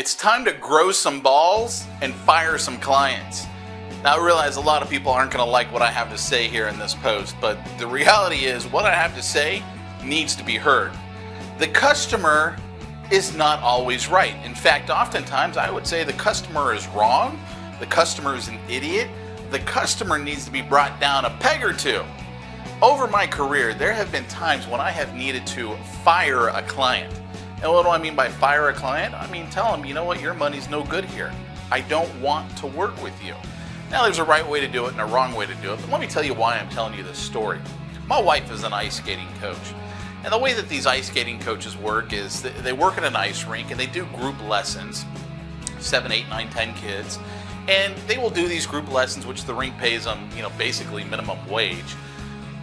It's time to grow some balls and fire some clients. Now, I realize a lot of people aren't going to like what I have to say here in this post, but the reality is what I have to say needs to be heard. The customer is not always right. In fact, oftentimes I would say the customer is wrong, the customer is an idiot, the customer needs to be brought down a peg or two. Over my career, there have been times when I have needed to fire a client. And what do I mean by fire a client? I mean tell them, you know what, your money's no good here. I don't want to work with you. Now, there's a right way to do it and a wrong way to do it, but let me tell you why I'm telling you this story. My wife is an ice skating coach. And the way that these ice skating coaches work is they work at an ice rink and they do group lessons, 7, 8, 9, 10 kids. And they will do these group lessons, which the rink pays them, basically minimum wage.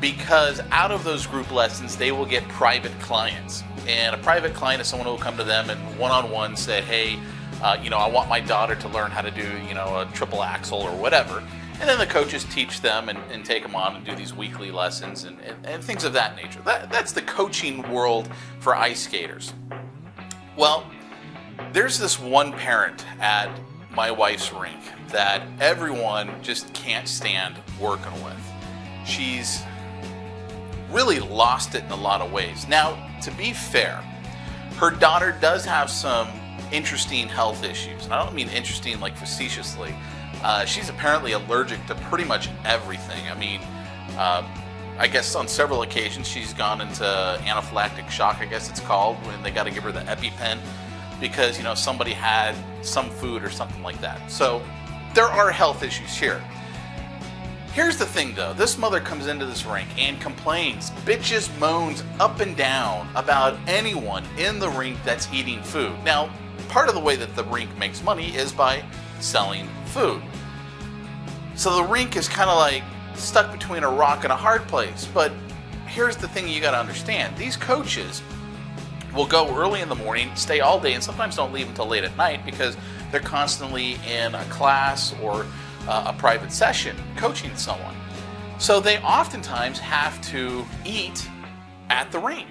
Because out of those group lessons, they will get private clients. And a private client is someone who will come to them and one-on-one say, hey, I want my daughter to learn how to do, a triple axel or whatever. And then the coaches teach them and take them on and do these weekly lessons and things of that nature. That's the coaching world for ice skaters. Well, there's this one parent at my wife's rink that everyone just can't stand working with. She's really lost it in a lot of ways. Now, to be fair, her daughter does have some interesting health issues. And I don't mean interesting like facetiously. She's apparently allergic to pretty much everything. I mean, I guess on several occasions she's gone into anaphylactic shock, I guess it's called, when they got to give her the EpiPen because, somebody had some food or something like that. So there are health issues here. Here's the thing though, this mother comes into this rink and complains, bitches, moans up and down about anyone in the rink that's eating food. Now, part of the way that the rink makes money is by selling food. So the rink is kind of like stuck between a rock and a hard place. But here's the thing you got to understand. These coaches will go early in the morning, stay all day, and sometimes don't leave until late at night because they're constantly in a class or a private session coaching someone. So they oftentimes have to eat at the rink.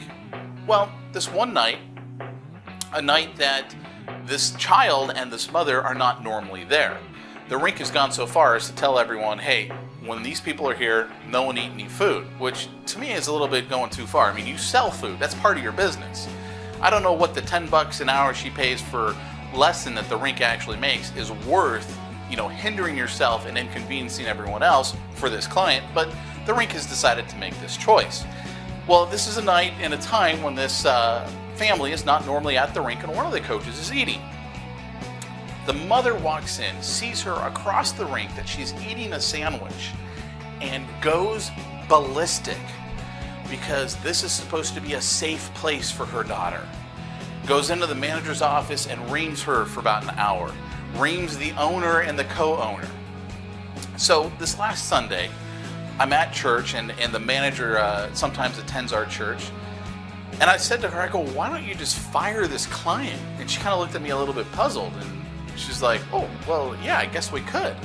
Well, this one night, a night that this child and this mother are not normally there. The rink has gone so far as to tell everyone, hey, when these people are here, no one eat any food, which to me is a little bit going too far. I mean, you sell food, that's part of your business. I don't know what the $10 an hour she pays for lesson that the rink actually makes is worth, hindering yourself and inconveniencing everyone else for this client, but the rink has decided to make this choice. Well, this is a night and a time when this family is not normally at the rink and one of the coaches is eating. The mother walks in, sees her across the rink that she's eating a sandwich, and goes ballistic because this is supposed to be a safe place for her daughter. Goes into the manager's office and reams her for about an hour. Reams the owner and the co-owner. So this last Sunday, I'm at church and the manager sometimes attends our church. And I said to her, I go, why don't you just fire this client? And she kind of looked at me a little bit puzzled. And she's like, oh, well, yeah, I guess we could.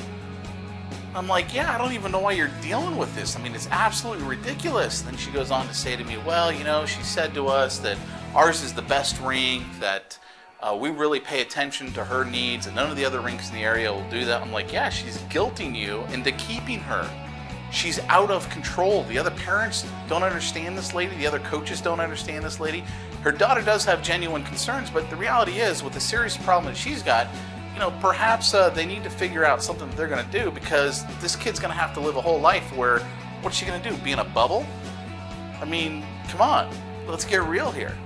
I'm like, yeah, I don't even know why you're dealing with this. I mean, it's absolutely ridiculous. Then she goes on to say to me, well, she said to us that ours is the best rink, that we really pay attention to her needs, and none of the other rinks in the area will do that. I'm like, yeah, she's guilting you into keeping her. She's out of control. The other parents don't understand this lady. The other coaches don't understand this lady. Her daughter does have genuine concerns, but the reality is, with the serious problem that she's got, perhaps they need to figure out something that they're going to do, because this kid's going to have to live a whole life where, what's she going to do, be in a bubble? I mean, come on, let's get real here.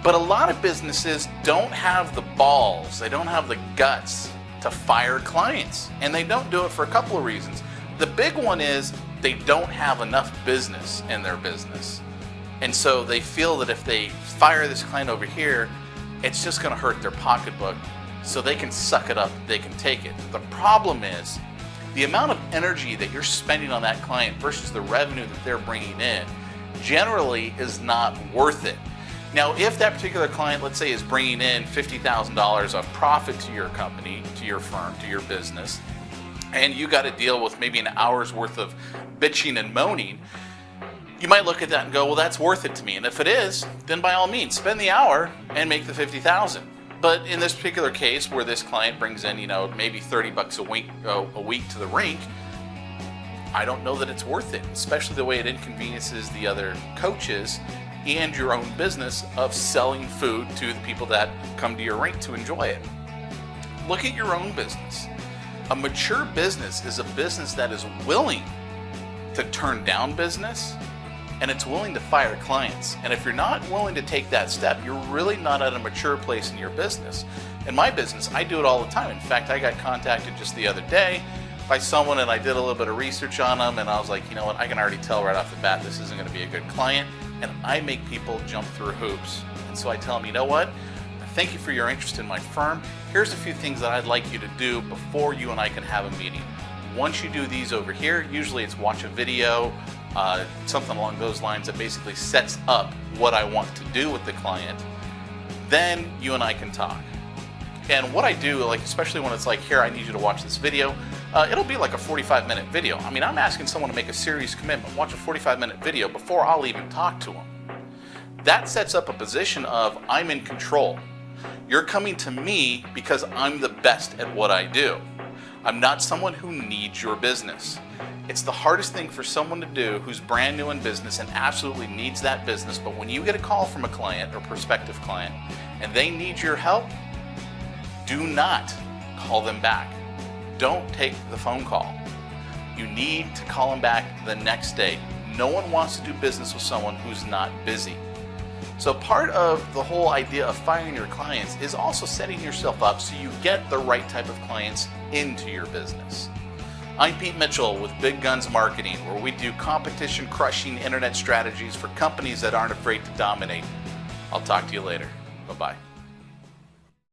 But a lot of businesses don't have the balls, they don't have the guts to fire clients. And they don't do it for a couple of reasons. The big one is they don't have enough business in their business. And so they feel that if they fire this client over here, it's just going to hurt their pocketbook. So they can suck it up, they can take it. The problem is the amount of energy that you're spending on that client versus the revenue that they're bringing in generally is not worth it. Now, if that particular client, let's say, is bringing in $50,000 of profit to your company, to your firm, to your business, and you got to deal with maybe an hour's worth of bitching and moaning, you might look at that and go, well, that's worth it to me. And if it is, then by all means, spend the hour and make the $50,000. But in this particular case, where this client brings in, maybe $30 a week to the rink, I don't know that it's worth it, especially the way it inconveniences the other coaches and your own business of selling food to the people that come to your rink to enjoy it. Look at your own business. A mature business is a business that is willing to turn down business, and it's willing to fire clients. And if you're not willing to take that step, you're really not at a mature place in your business. In my business, I do it all the time. In fact, I got contacted just the other day by someone, and I did a little bit of research on them, and I was like, you know what, I can already tell right off the bat this isn't going to be a good client, and I make people jump through hoops. And so I tell them, you know what, thank you for your interest in my firm. Here's a few things that I'd like you to do before you and I can have a meeting. Once you do these over here, usually it's watch a video, something along those lines that basically sets up what I want to do with the client. Then you and I can talk. And what I do, like especially when it's like, here, I need you to watch this video, it'll be like a 45-minute video. I mean, I'm asking someone to make a serious commitment, watch a 45-minute video before I'll even talk to them. That sets up a position of I'm in control. You're coming to me because I'm the best at what I do. I'm not someone who needs your business. It's the hardest thing for someone to do who's brand new in business and absolutely needs that business. But when you get a call from a client or prospective client and they need your help, do not call them back. Don't take the phone call. You need to call them back the next day. No one wants to do business with someone who's not busy. So part of the whole idea of firing your clients is also setting yourself up so you get the right type of clients into your business. I'm Pete Mitchell with Big Guns Marketing, where we do competition crushing internet strategies for companies that aren't afraid to dominate. I'll talk to you later. Bye-bye.